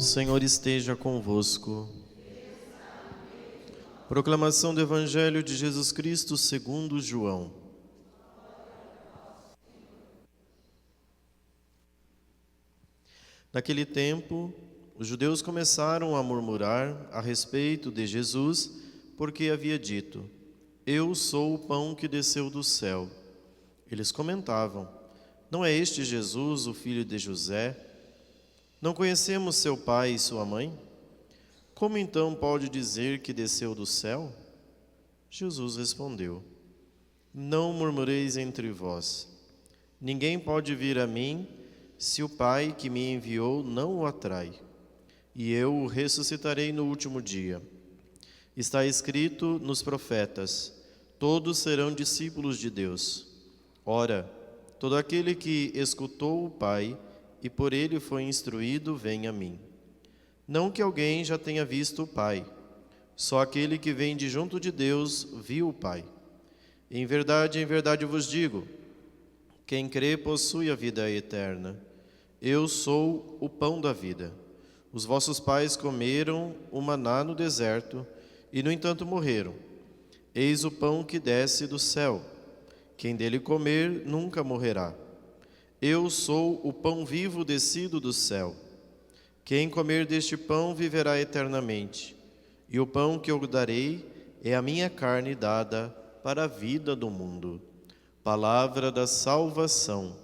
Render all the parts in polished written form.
O Senhor esteja convosco. Proclamação do Evangelho de Jesus Cristo segundo João. Naquele tempo, os judeus começaram a murmurar a respeito de Jesus, porque havia dito: Eu sou o pão que desceu do céu. Eles comentavam: Não é este Jesus, o filho de José? Não conhecemos seu pai e sua mãe? Como então pode dizer que desceu do céu? Jesus respondeu: Não murmureis entre vós. Ninguém pode vir a mim se o Pai que me enviou não o atrai, e eu o ressuscitarei no último dia. Está escrito nos profetas: todos serão discípulos de Deus. Ora, todo aquele que escutou o Pai e por ele foi instruído, vem a mim. Não que alguém já tenha visto o Pai, só aquele que vem de junto de Deus viu o Pai. Em verdade vos digo, quem crê possui a vida eterna. Eu sou o pão da vida. Os vossos pais comeram o maná no deserto e, no entanto, morreram. Eis o pão que desce do céu. Quem dele comer nunca morrerá. Eu sou o pão vivo descido do céu. Quem comer deste pão viverá eternamente. E o pão que eu darei é a minha carne dada para a vida do mundo. Palavra da salvação.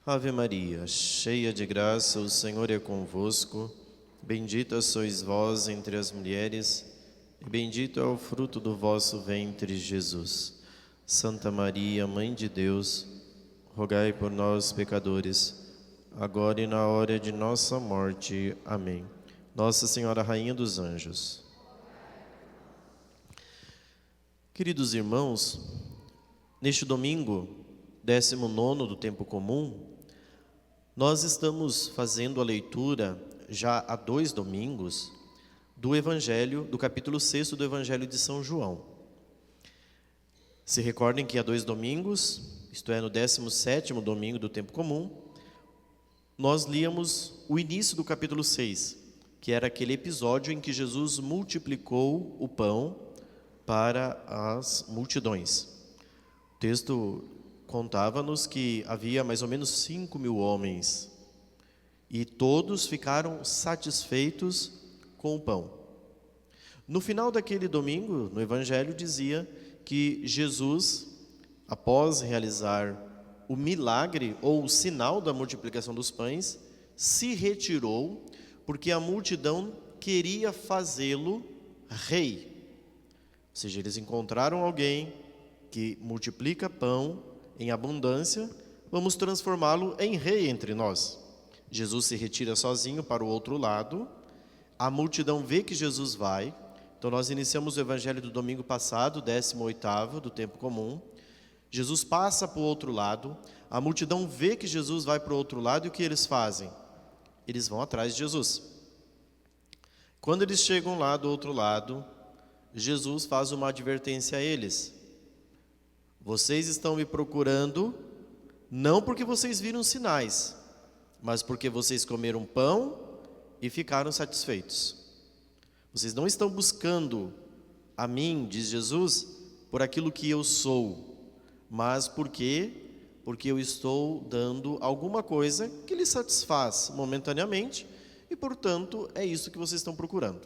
Ave Maria, cheia de graça, o Senhor é convosco. Bendita sois vós entre as mulheres, e bendito é o fruto do vosso ventre, Jesus. Santa Maria, Mãe de Deus, rogai por nós, pecadores, agora e na hora de nossa morte. Amém. Nossa Senhora, Rainha dos Anjos. Queridos irmãos, neste domingo, 19º do tempo comum, nós estamos fazendo a leitura, já há 2 domingos, do Evangelho, do capítulo 6 do Evangelho de São João. Se recordem que há 2 domingos, isto é, no 17º domingo do tempo comum, nós líamos o início do capítulo 6, que era aquele episódio em que Jesus multiplicou o pão para as multidões. O texto contava-nos que havia mais ou menos 5.000 homens e todos ficaram satisfeitos com o pão. No final daquele domingo, no Evangelho, dizia que Jesus, após realizar o milagre ou o sinal da multiplicação dos pães, se retirou porque a multidão queria fazê-lo rei. Ou seja, eles encontraram alguém que multiplica pão em abundância, vamos transformá-lo em rei entre nós. Jesus se retira sozinho para o outro lado, a multidão vê que Jesus vai. Então nós iniciamos o Evangelho do domingo passado, 18º do tempo comum. Jesus passa para o outro lado, a multidão vê que Jesus vai para o outro lado e o que eles fazem? Eles vão atrás de Jesus. Quando eles chegam lá do outro lado, Jesus faz uma advertência a eles. Vocês estão me procurando não porque vocês viram sinais, mas porque vocês comeram pão e ficaram satisfeitos. Vocês não estão buscando a mim, diz Jesus, por aquilo que eu sou, mas porque eu estou dando alguma coisa que lhes satisfaz momentaneamente e, portanto, é isso que vocês estão procurando.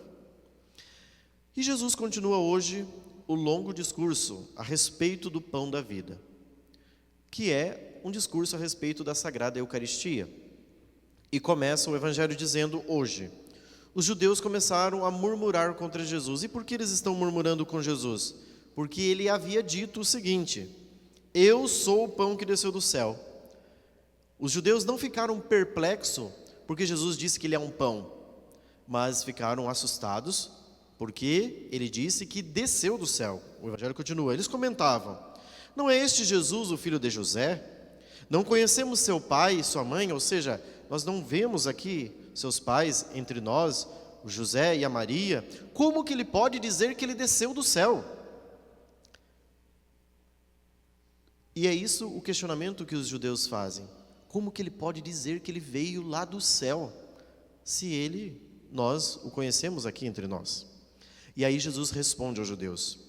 E Jesus continua hoje o longo discurso a respeito do pão da vida, que é um discurso a respeito da Sagrada Eucaristia. E começa o Evangelho dizendo hoje: os judeus começaram a murmurar contra Jesus. E por que eles estão murmurando com Jesus? Porque ele havia dito o seguinte: eu sou o pão que desceu do céu. Os judeus não ficaram perplexos porque Jesus disse que ele é um pão, mas ficaram assustados porque ele disse que desceu do céu. O Evangelho continua. Eles comentavam: não é este Jesus o filho de José? Não conhecemos seu pai e sua mãe? Ou seja, nós não vemos aqui seus pais entre nós, o José e a Maria. Como que ele pode dizer que ele desceu do céu? E é isso o questionamento que os judeus fazem. Como que ele pode dizer que ele veio lá do céu, se nós o conhecemos aqui entre nós? E aí Jesus responde aos judeus: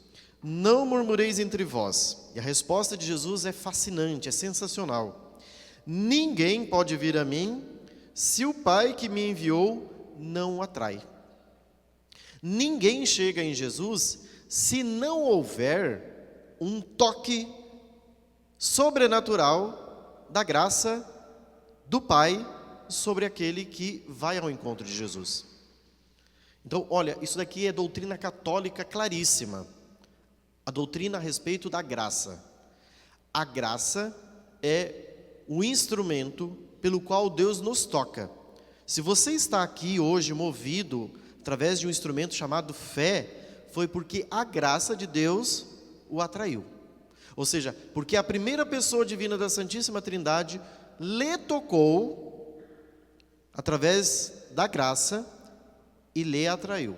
não murmureis entre vós. E a resposta de Jesus é fascinante, é sensacional. Ninguém pode vir a mim se o Pai que me enviou não o atrai. Ninguém chega em Jesus se não houver um toque sobrenatural da graça do Pai sobre aquele que vai ao encontro de Jesus. Então, olha, isso daqui é doutrina católica claríssima. A doutrina a respeito da graça. A graça é o instrumento pelo qual Deus nos toca. Se você está aqui hoje movido através de um instrumento chamado fé, foi porque a graça de Deus o atraiu. Ou seja, porque a primeira pessoa divina da Santíssima Trindade lhe tocou através da graça e lhe atraiu.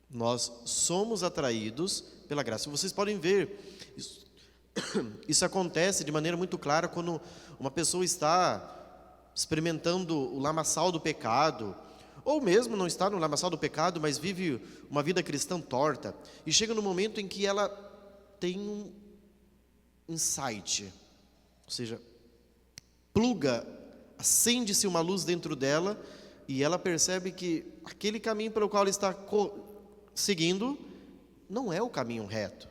Nós somos atraídos pela graça. Vocês podem ver, isso acontece de maneira muito clara quando uma pessoa está experimentando o lamaçal do pecado, ou mesmo não está no lamaçal do pecado, mas vive uma vida cristã torta, e chega no momento em que ela tem um insight, ou seja, acende-se uma luz dentro dela, e ela percebe que aquele caminho pelo qual ela está seguindo não é o caminho reto.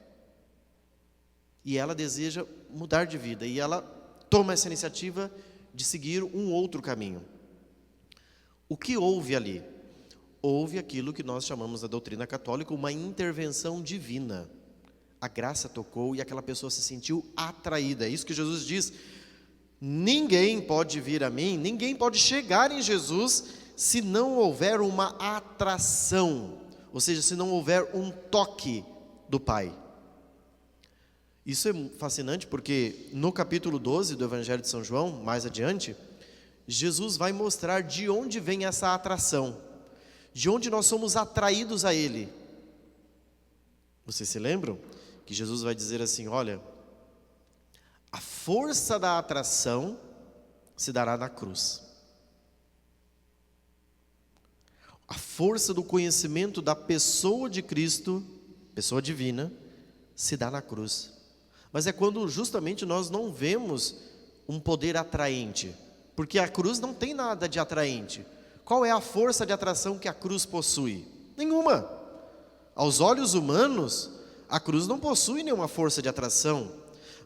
E ela deseja mudar de vida, e ela toma essa iniciativa de seguir um outro caminho. O que houve ali? Houve aquilo que nós chamamos na doutrina católica uma intervenção divina. A graça tocou e aquela pessoa se sentiu atraída. É isso que Jesus diz: ninguém pode vir a mim, ninguém pode chegar em Jesus se não houver uma atração, ou seja, se não houver um toque do Pai. Isso é fascinante porque no capítulo 12 do Evangelho de São João, mais adiante, Jesus vai mostrar de onde vem essa atração, de onde nós somos atraídos a Ele. Vocês se lembram que Jesus vai dizer assim: olha, a força da atração se dará na cruz. A força do conhecimento da pessoa de Cristo, pessoa divina, se dá na cruz. Mas é quando justamente nós não vemos um poder atraente, porque a cruz não tem nada de atraente. Qual é a força de atração que a cruz possui? Nenhuma. Aos olhos humanos, a cruz não possui nenhuma força de atração.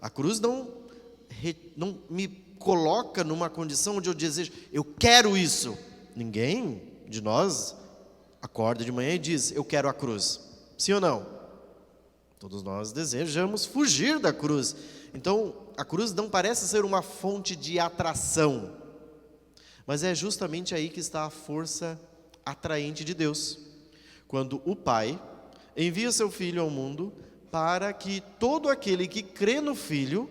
A cruz não me coloca numa condição onde eu desejo, eu quero isso. Ninguém de nós acorda de manhã e diz, eu quero a cruz. Sim ou não? Todos nós desejamos fugir da cruz. Então, a cruz não parece ser uma fonte de atração, mas é justamente aí que está a força atraente de Deus. Quando o Pai envia seu Filho ao mundo para que todo aquele que crê no Filho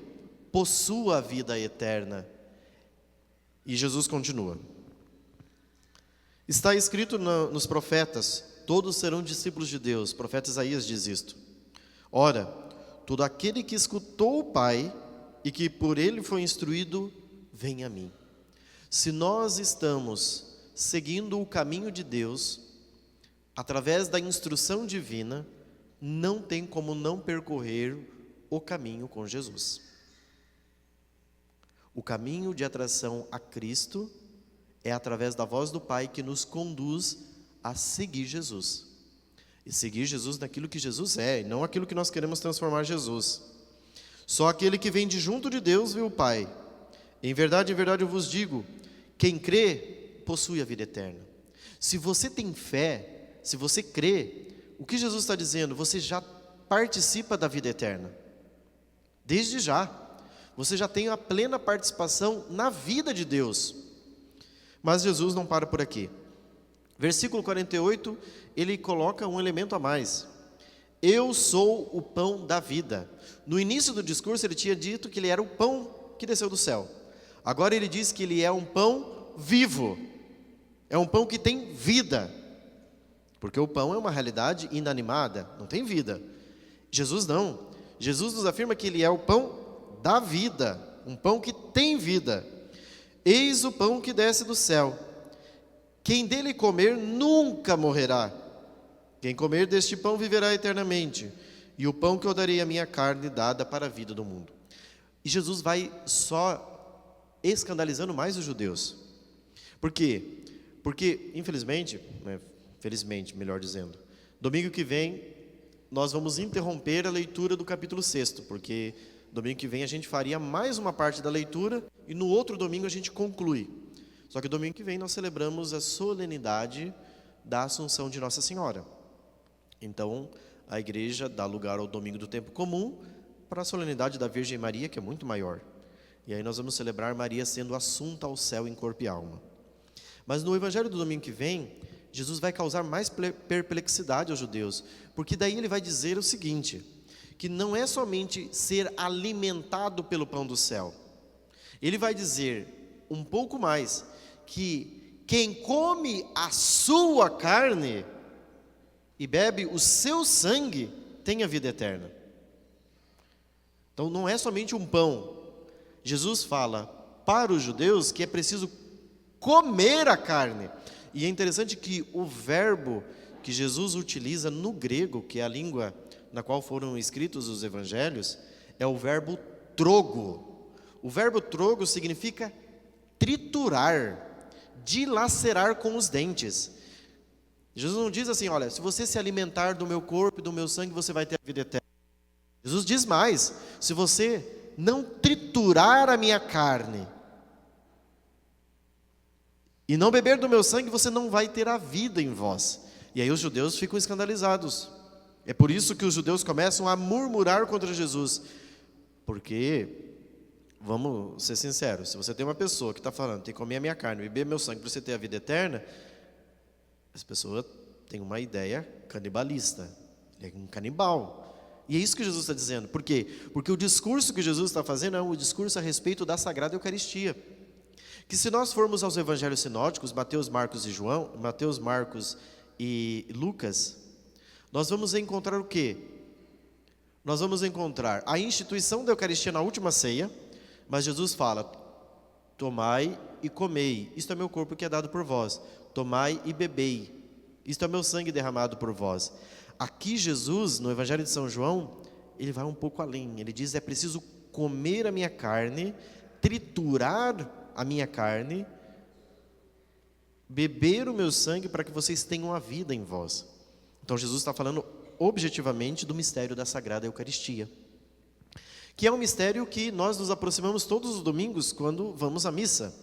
possua a vida eterna. E Jesus continua. Está escrito nos profetas, todos serão discípulos de Deus. O profeta Isaías diz isto. Ora, todo aquele que escutou o Pai e que por ele foi instruído, vem a mim. Se nós estamos seguindo o caminho de Deus, através da instrução divina, não tem como não percorrer o caminho com Jesus. O caminho de atração a Cristo é através da voz do Pai que nos conduz a seguir Jesus. E seguir Jesus naquilo que Jesus é, e não aquilo que nós queremos transformar Jesus. Só aquele que vem de junto de Deus vê o Pai. Em verdade eu vos digo, quem crê, possui a vida eterna. Se você tem fé, se você crê, o que Jesus está dizendo? Você já participa da vida eterna. Desde já. Você já tem a plena participação na vida de Deus. Mas Jesus não para por aqui. Versículo 48, ele coloca um elemento a mais. Eu sou o pão da vida. No início do discurso ele tinha dito que ele era o pão que desceu do céu. Agora ele diz que ele é um pão vivo. É um pão que tem vida. Porque o pão é uma realidade inanimada, não tem vida. Jesus não. Jesus nos afirma que ele é o pão dá vida, um pão que tem vida. Eis o pão que desce do céu. Quem dele comer nunca morrerá. Quem comer deste pão viverá eternamente. E o pão que eu darei é a minha carne dada para a vida do mundo. E Jesus vai só escandalizando mais os judeus. Por quê? Porque, infelizmente, felizmente, melhor dizendo, domingo que vem nós vamos interromper a leitura do capítulo 6, porque domingo que vem a gente faria mais uma parte da leitura e no outro domingo a gente conclui. Só que domingo que vem nós celebramos a solenidade da Assunção de Nossa Senhora. Então, a igreja dá lugar ao domingo do tempo comum para a solenidade da Virgem Maria, que é muito maior. E aí nós vamos celebrar Maria sendo assunta ao céu em corpo e alma. Mas no evangelho do domingo que vem, Jesus vai causar mais perplexidade aos judeus, porque daí ele vai dizer o seguinte, que não é somente ser alimentado pelo pão do céu. Ele vai dizer um pouco mais, que quem come a sua carne e bebe o seu sangue tem a vida eterna. Então não é somente um pão. Jesus fala para os judeus que é preciso comer a carne. E é interessante que o verbo que Jesus utiliza no grego, que é a língua na qual foram escritos os evangelhos, é o verbo trogo. O verbo trogo significa triturar, dilacerar com os dentes. Jesus não diz assim, olha, se você se alimentar do meu corpo e do meu sangue, você vai ter a vida eterna. Jesus diz mais, se você não triturar a minha carne e não beber do meu sangue, você não vai ter a vida em vós. E aí os judeus ficam escandalizados. É por isso que os judeus começam a murmurar contra Jesus. Porque, vamos ser sinceros, se você tem uma pessoa que está falando, tem que comer a minha carne, beber meu sangue para você ter a vida eterna, essa pessoa tem uma ideia canibalista. Ele é um canibal. E é isso que Jesus está dizendo. Por quê? Porque o discurso que Jesus está fazendo é um discurso a respeito da Sagrada Eucaristia. Que se nós formos aos evangelhos sinóticos, Mateus, Marcos e Lucas, nós vamos encontrar o quê? Nós vamos encontrar a instituição da Eucaristia na última ceia, mas Jesus fala, tomai e comei, isto é meu corpo que é dado por vós, tomai e bebei, isto é meu sangue derramado por vós. Aqui Jesus, no Evangelho de São João, ele vai um pouco além, ele diz, é preciso comer a minha carne, triturar a minha carne, beber o meu sangue para que vocês tenham a vida em vós. Então Jesus está falando objetivamente do mistério da Sagrada Eucaristia, que é um mistério que nós nos aproximamos todos os domingos quando vamos à missa.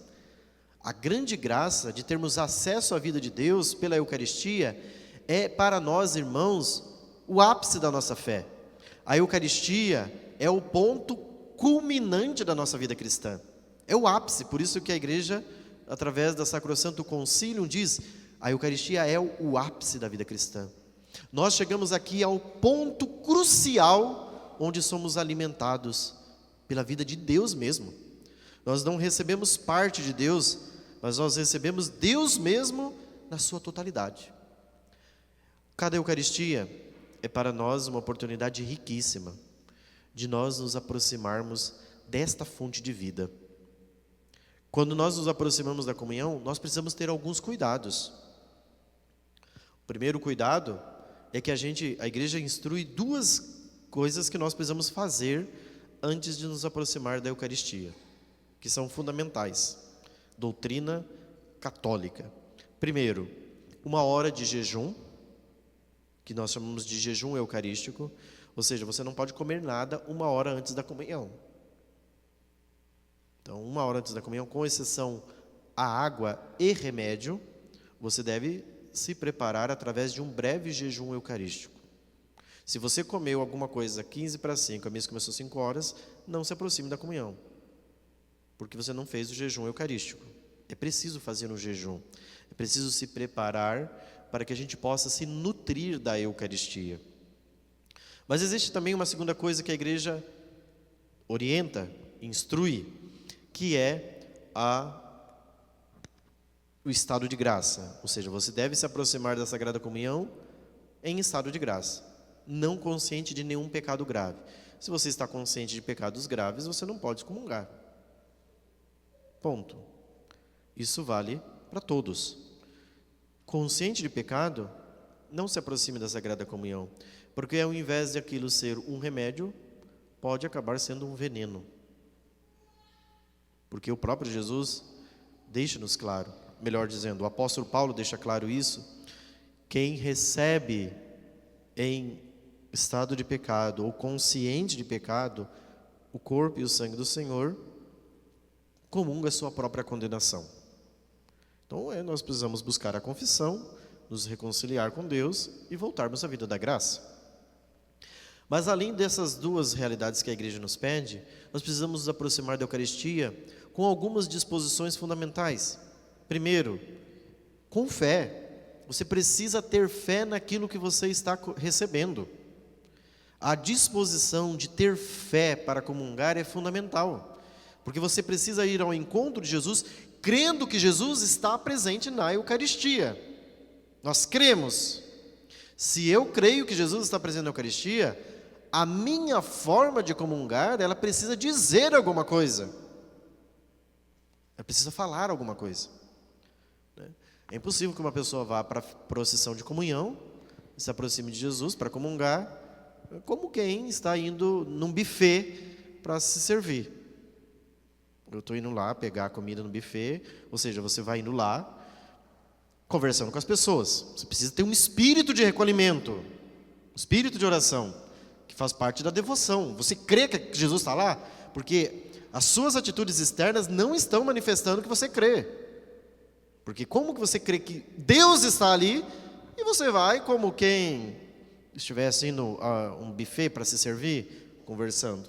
A grande graça de termos acesso à vida de Deus pela Eucaristia é para nós, irmãos, o ápice da nossa fé. A Eucaristia é o ponto culminante da nossa vida cristã. É o ápice, por isso que a igreja, através da Sacrosanto Concilium, diz, a Eucaristia é o ápice da vida cristã. Nós chegamos aqui ao ponto crucial onde somos alimentados pela vida de Deus mesmo. Nós não recebemos parte de Deus, mas nós recebemos Deus mesmo na sua totalidade. Cada Eucaristia é para nós uma oportunidade riquíssima de nós nos aproximarmos desta fonte de vida. Quando nós nos aproximamos da comunhão, nós precisamos ter alguns cuidados. O primeiro cuidado é que a igreja instrui duas coisas que nós precisamos fazer antes de nos aproximar da Eucaristia, que são fundamentais. Doutrina católica. Primeiro, uma hora de jejum, que nós chamamos de jejum eucarístico, ou seja, você não pode comer nada uma hora antes da comunhão. Então, uma hora antes da comunhão, com exceção a água e remédio, você deve se preparar através de um breve jejum eucarístico. Se você comeu alguma coisa 15 para 5, a missa começou 5 horas, não se aproxime da comunhão, porque você não fez o jejum eucarístico. É preciso fazer um jejum, é preciso se preparar para que a gente possa se nutrir da Eucaristia. Mas existe também uma segunda coisa que a igreja orienta, instrui, que é o estado de graça. Ou seja, você deve se aproximar da Sagrada Comunhão em estado de graça, não consciente de nenhum pecado grave. Se você está consciente de pecados graves, você não pode comungar. Ponto. Isso vale para todos. Consciente de pecado, não se aproxime da Sagrada Comunhão, porque ao invés de aquilo ser um remédio, pode acabar sendo um veneno. Porque o próprio Jesus deixa-nos claro, melhor dizendo, o apóstolo Paulo deixa claro isso: quem recebe em estado de pecado ou consciente de pecado o corpo e o sangue do Senhor, comunga a sua própria condenação. Então nós precisamos buscar a confissão, nos reconciliar com Deus e voltarmos à vida da graça. Mas além dessas duas realidades que a igreja nos pede, nós precisamos nos aproximar da Eucaristia com algumas disposições fundamentais. Primeiro, com fé. Você precisa ter fé naquilo que você está recebendo. A disposição de ter fé para comungar é fundamental, porque você precisa ir ao encontro de Jesus, crendo que Jesus está presente na Eucaristia. Nós cremos. Se eu creio que Jesus está presente na Eucaristia, a minha forma de comungar, ela precisa dizer alguma coisa. Ela precisa falar alguma coisa. É impossível que uma pessoa vá para a procissão de comunhão, se aproxime de Jesus para comungar, como quem está indo num buffet para se servir. Eu estou indo lá pegar a comida no buffet, ou seja, você vai indo lá, conversando com as pessoas. Você precisa ter um espírito de recolhimento, um espírito de oração, que faz parte da devoção. Você crê que Jesus está lá? Porque as suas atitudes externas não estão manifestando que você crê. Porque como que você crê que Deus está ali, e você vai como quem estivesse indo a um buffet para se servir, conversando?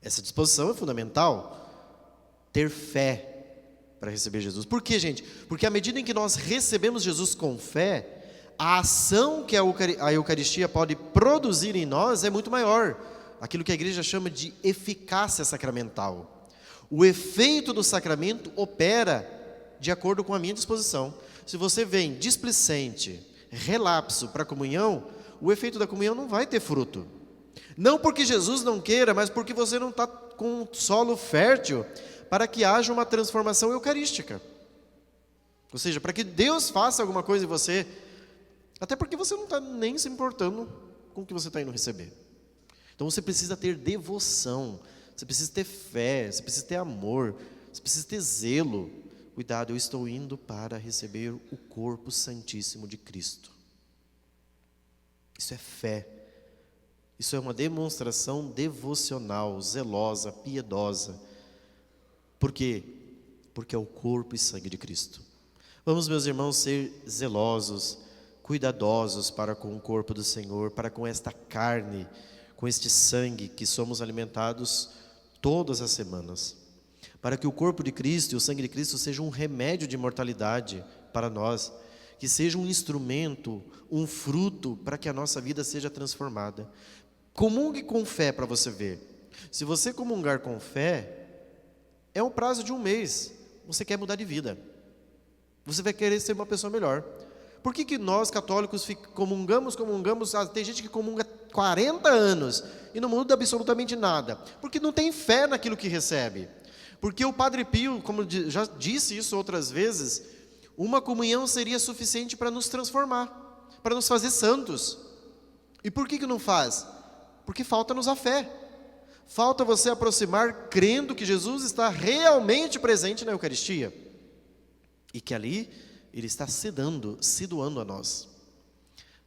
Essa disposição é fundamental. Ter fé para receber Jesus. Por quê, gente? Porque à medida em que nós recebemos Jesus com fé, a ação que a Eucaristia pode produzir em nós é muito maior. Aquilo que a igreja chama de eficácia sacramental. O efeito do sacramento opera de acordo com a minha disposição. Se você vem displicente, relapso para a comunhão, o efeito da comunhão não vai ter fruto. Não porque Jesus não queira, mas porque você não está com um solo fértil para que haja uma transformação eucarística. Ou seja, para que Deus faça alguma coisa em você, até porque você não está nem se importando com o que você está indo receber. Então você precisa ter devoção, você precisa ter fé, você precisa ter amor, você precisa ter zelo. Cuidado, eu estou indo para receber o corpo santíssimo de Cristo. Isso é fé. Isso é uma demonstração devocional, zelosa, piedosa. Por quê? Porque é o corpo e sangue de Cristo. Vamos, meus irmãos, ser zelosos, cuidadosos para com o corpo do Senhor, para com esta carne, com este sangue que somos alimentados todas as semanas, para que o corpo de Cristo e o sangue de Cristo seja um remédio de imortalidade para nós, que seja um instrumento, um fruto para que a nossa vida seja transformada. Comungue com fé para você ver. Se você comungar com fé, é um prazo de 1 mês, você quer mudar de vida, você vai querer ser uma pessoa melhor. Por que nós católicos comungamos, tem gente que comunga 40 anos e não muda absolutamente nada? Porque não tem fé naquilo que recebe. Porque o Padre Pio, como já disse isso outras vezes, uma comunhão seria suficiente para nos transformar, para nos fazer santos. E por que não faz? Porque falta-nos a fé. Falta você aproximar crendo que Jesus está realmente presente na Eucaristia. E que ali Ele está se doando a nós.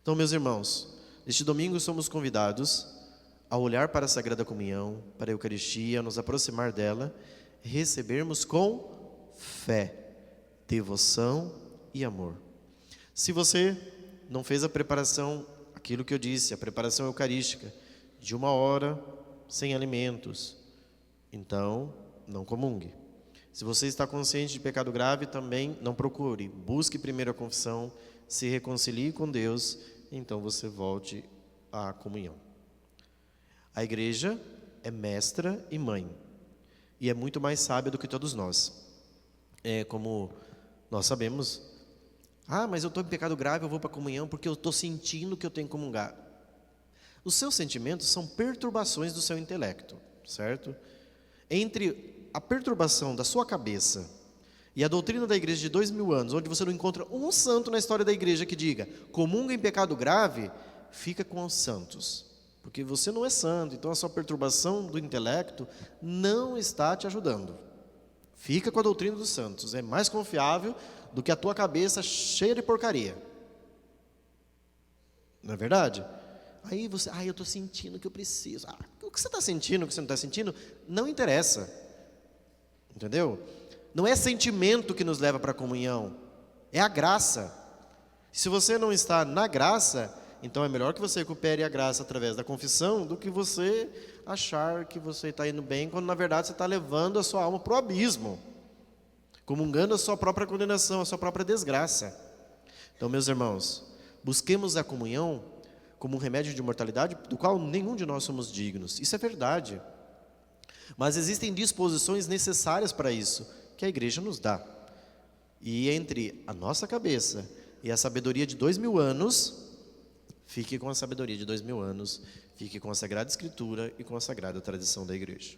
Então, meus irmãos, neste domingo somos convidados a olhar para a Sagrada Comunhão, para a Eucaristia, a nos aproximar dela, recebermos com fé, devoção e amor. Se você não fez a preparação, aquilo que eu disse, a preparação eucarística, de 1 hora, sem alimentos, então não comungue. Se você está consciente de pecado grave, também não procure. Busque primeiro a confissão, se reconcilie com Deus, então você volte à comunhão. A igreja é mestra e mãe, e é muito mais sábia do que todos nós. É como nós sabemos, mas eu estou em pecado grave, eu vou para a comunhão porque eu estou sentindo que eu tenho que comungar. Os seus sentimentos são perturbações do seu intelecto, certo? Entre a perturbação da sua cabeça e a doutrina da igreja de 2000 anos, onde você não encontra um santo na história da igreja que diga, comunga em pecado grave, fica com os santos. Porque você não é santo, então a sua perturbação do intelecto não está te ajudando. Fica com a doutrina dos santos, é mais confiável do que a tua cabeça cheia de porcaria. Não é verdade? Aí você, eu estou sentindo que eu preciso. O que você está sentindo, o que você não está sentindo, não interessa. Entendeu? Não é sentimento que nos leva para a comunhão, é a graça. Se você não está na graça, então é melhor que você recupere a graça através da confissão do que você achar que você está indo bem, quando na verdade você está levando a sua alma para o abismo, comungando a sua própria condenação, a sua própria desgraça. Então, meus irmãos, busquemos a comunhão como um remédio de mortalidade do qual nenhum de nós somos dignos. Isso é verdade. Mas existem disposições necessárias para isso, que a igreja nos dá. E entre a nossa cabeça e a sabedoria de 2000 anos, fique com a sabedoria de 2000 anos, fique com a Sagrada Escritura e com a Sagrada Tradição da igreja.